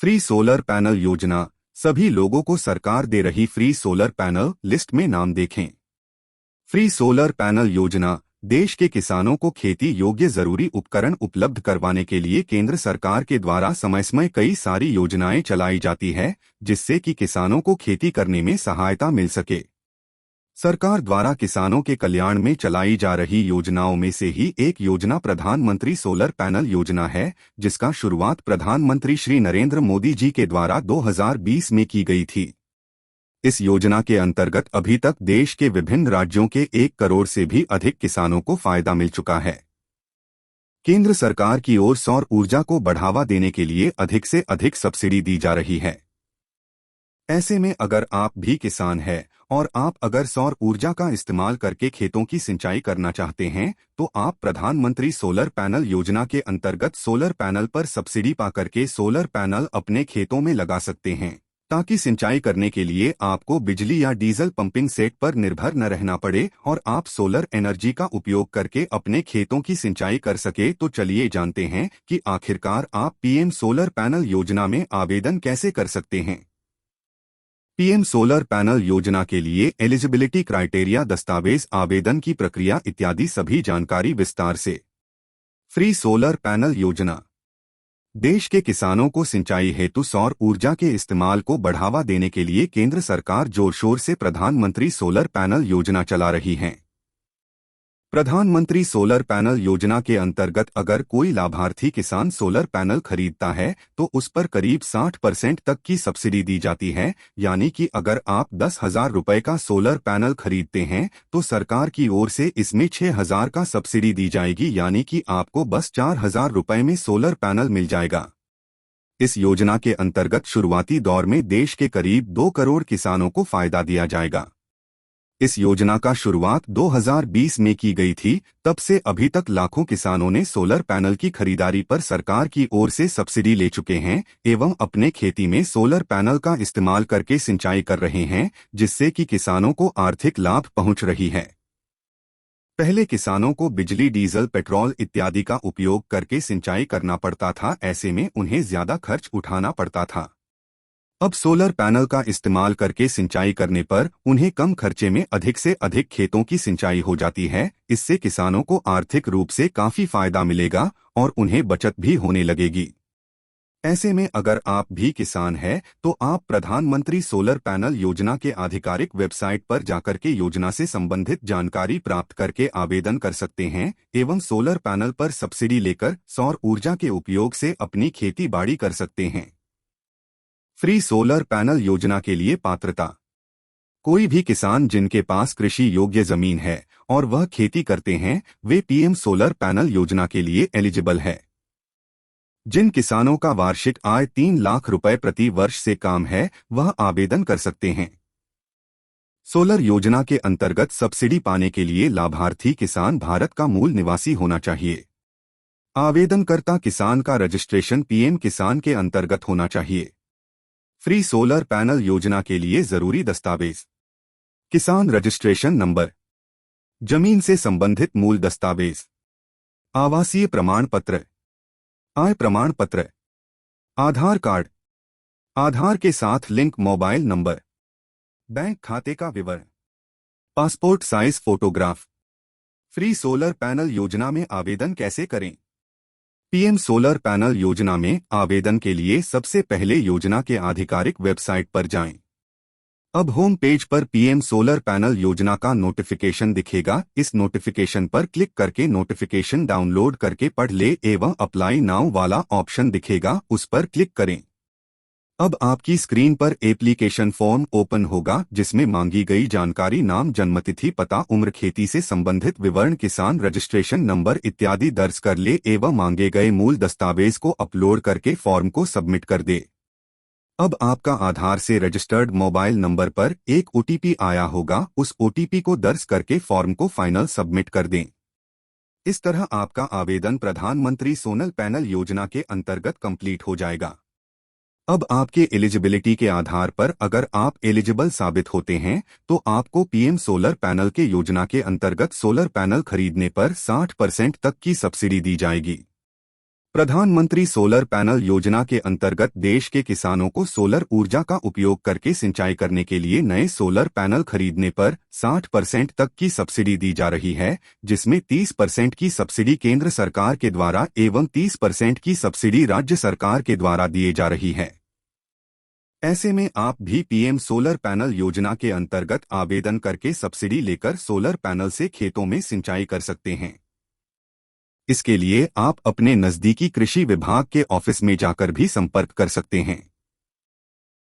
Free solar panel योजना, सभी लोगों को सरकार दे रही फ्री सोलर पैनल लिस्ट में नाम देखें। फ्री सोलर पैनल योजना देश के किसानों को खेती योग्य जरूरी उपकरण उपलब्ध करवाने के लिए केंद्र सरकार के द्वारा समय समय कई सारी योजनाएं चलाई जाती है, जिससे कि किसानों को खेती करने में सहायता मिल सके। सरकार द्वारा किसानों के कल्याण में चलाई जा रही योजनाओं में से ही एक योजना प्रधानमंत्री सोलर पैनल योजना है, जिसका शुरुआत प्रधानमंत्री श्री नरेंद्र मोदी जी के द्वारा 2020 में की गई थी। इस योजना के अंतर्गत अभी तक देश के विभिन्न राज्यों के 1 करोड़ से भी अधिक किसानों को फायदा मिल चुका है। केंद्र सरकार की ओर सौर ऊर्जा को बढ़ावा देने के लिए अधिक से अधिक सब्सिडी दी जा रही है। ऐसे में अगर आप भी किसान हैं और आप अगर सौर ऊर्जा का इस्तेमाल करके खेतों की सिंचाई करना चाहते हैं, तो आप प्रधानमंत्री सोलर पैनल योजना के अंतर्गत सोलर पैनल पर सब्सिडी पा करके सोलर पैनल अपने खेतों में लगा सकते हैं, ताकि सिंचाई करने के लिए आपको बिजली या डीजल पंपिंग सेट पर निर्भर न रहना पड़े और आप सोलर एनर्जी का उपयोग करके अपने खेतों की सिंचाई कर सके। तो चलिए जानते हैं कि आखिरकार आप पीएम सोलर पैनल योजना में आवेदन कैसे कर सकते हैं। पीएम सोलर पैनल योजना के लिए एलिजिबिलिटी क्राइटेरिया, दस्तावेज, आवेदन की प्रक्रिया इत्यादि सभी जानकारी विस्तार से। फ्री सोलर पैनल योजना देश के किसानों को सिंचाई हेतु सौर ऊर्जा के इस्तेमाल को बढ़ावा देने के लिए केंद्र सरकार जोर शोर से प्रधानमंत्री सोलर पैनल योजना चला रही है। प्रधानमंत्री सोलर पैनल योजना के अंतर्गत अगर कोई लाभार्थी किसान सोलर पैनल खरीदता है तो उस पर करीब 60% तक की सब्सिडी दी जाती है। यानी कि अगर आप 10,000 रुपए का सोलर पैनल खरीदते हैं तो सरकार की ओर से इसमें 6,000 का सब्सिडी दी जाएगी, यानी कि आपको बस 4,000 रुपए में सोलर पैनल मिल जाएगा। इस योजना के अंतर्गत शुरुआती दौर में देश के करीब 2 करोड़ किसानों को फायदा दिया जाएगा। इस योजना का शुरुआत 2020 में की गई थी। तब से अभी तक लाखों किसानों ने सोलर पैनल की खरीदारी पर सरकार की ओर से सब्सिडी ले चुके हैं एवं अपने खेती में सोलर पैनल का इस्तेमाल करके सिंचाई कर रहे हैं, जिससे कि किसानों को आर्थिक लाभ पहुंच रही है। पहले किसानों को बिजली, डीजल, पेट्रोल इत्यादि का उपयोग करके सिंचाई करना पड़ता था, ऐसे में उन्हें ज्यादा खर्च उठाना पड़ता था। अब सोलर पैनल का इस्तेमाल करके सिंचाई करने पर उन्हें कम खर्चे में अधिक से अधिक खेतों की सिंचाई हो जाती है। इससे किसानों को आर्थिक रूप से काफी फायदा मिलेगा और उन्हें बचत भी होने लगेगी। ऐसे में अगर आप भी किसान हैं तो आप प्रधानमंत्री सोलर पैनल योजना के आधिकारिक वेबसाइट पर जाकर के योजना से संबंधित जानकारी प्राप्त करके आवेदन कर सकते हैं एवं सोलर पैनल पर सब्सिडी लेकर सौर ऊर्जा के उपयोग से अपनी खेती बाड़ी कर सकते हैं। फ्री सोलर पैनल योजना के लिए पात्रता। कोई भी किसान जिनके पास कृषि योग्य जमीन है और वह खेती करते हैं, वे पीएम सोलर पैनल योजना के लिए एलिजिबल है। जिन किसानों का वार्षिक आय 3 लाख रुपए प्रति वर्ष से कम है, वह आवेदन कर सकते हैं। सोलर योजना के अंतर्गत सब्सिडी पाने के लिए लाभार्थी किसान भारत का मूल निवासी होना चाहिए। आवेदनकर्ता किसान का रजिस्ट्रेशन पीएम किसान के अंतर्गत होना चाहिए। फ्री सोलर पैनल योजना के लिए जरूरी दस्तावेज: किसान रजिस्ट्रेशन नंबर, जमीन से संबंधित मूल दस्तावेज, आवासीय प्रमाण पत्र, आय प्रमाण पत्र, आधार कार्ड, आधार के साथ लिंक मोबाइल नंबर, बैंक खाते का विवरण, passport size photograph. Free solar panel योजना में आवेदन कैसे करें? पीएम सोलर पैनल योजना में आवेदन के लिए सबसे पहले योजना के आधिकारिक वेबसाइट पर जाएं। अब होम पेज पर पीएम सोलर पैनल योजना का नोटिफिकेशन दिखेगा। इस नोटिफिकेशन पर क्लिक करके नोटिफिकेशन डाउनलोड करके पढ़ ले एवं अप्लाई नाउ वाला ऑप्शन दिखेगा, उस पर क्लिक करें। अब आपकी स्क्रीन पर एप्लीकेशन फॉर्म ओपन होगा, जिसमें मांगी गई जानकारी नाम, जन्मतिथि, पता, उम्र, खेती से संबंधित विवरण, किसान रजिस्ट्रेशन नंबर इत्यादि दर्ज कर ले एवं मांगे गए मूल दस्तावेज को अपलोड करके फॉर्म को सबमिट कर दे। अब आपका आधार से रजिस्टर्ड मोबाइल नंबर पर एक ओटीपी आया होगा, उस ओटीपी को दर्ज करके फॉर्म को फाइनल सबमिट कर दें। इस तरह आपका आवेदन प्रधानमंत्री सोलर पैनल योजना के अंतर्गत कंप्लीट हो जाएगा। अब आपके एलिजिबिलिटी के आधार पर अगर आप एलिजिबल साबित होते हैं तो आपको पीएम सोलर पैनल के योजना के अंतर्गत सोलर पैनल खरीदने पर 60% तक की सब्सिडी दी जाएगी। प्रधानमंत्री सोलर पैनल योजना के अंतर्गत देश के किसानों को सोलर ऊर्जा का उपयोग करके सिंचाई करने के लिए नए सोलर पैनल खरीदने पर 60% तक की सब्सिडी दी जा रही है, जिसमें 30% की सब्सिडी केंद्र सरकार के द्वारा एवं 30% की सब्सिडी राज्य सरकार के द्वारा दिए जा रही है। ऐसे में आप भी पीएम सोलर पैनल योजना के अंतर्गत आवेदन करके सब्सिडी लेकर सोलर पैनल से खेतों में सिंचाई कर सकते हैं। इसके लिए आप अपने नजदीकी कृषि विभाग के ऑफिस में जाकर भी संपर्क कर सकते हैं।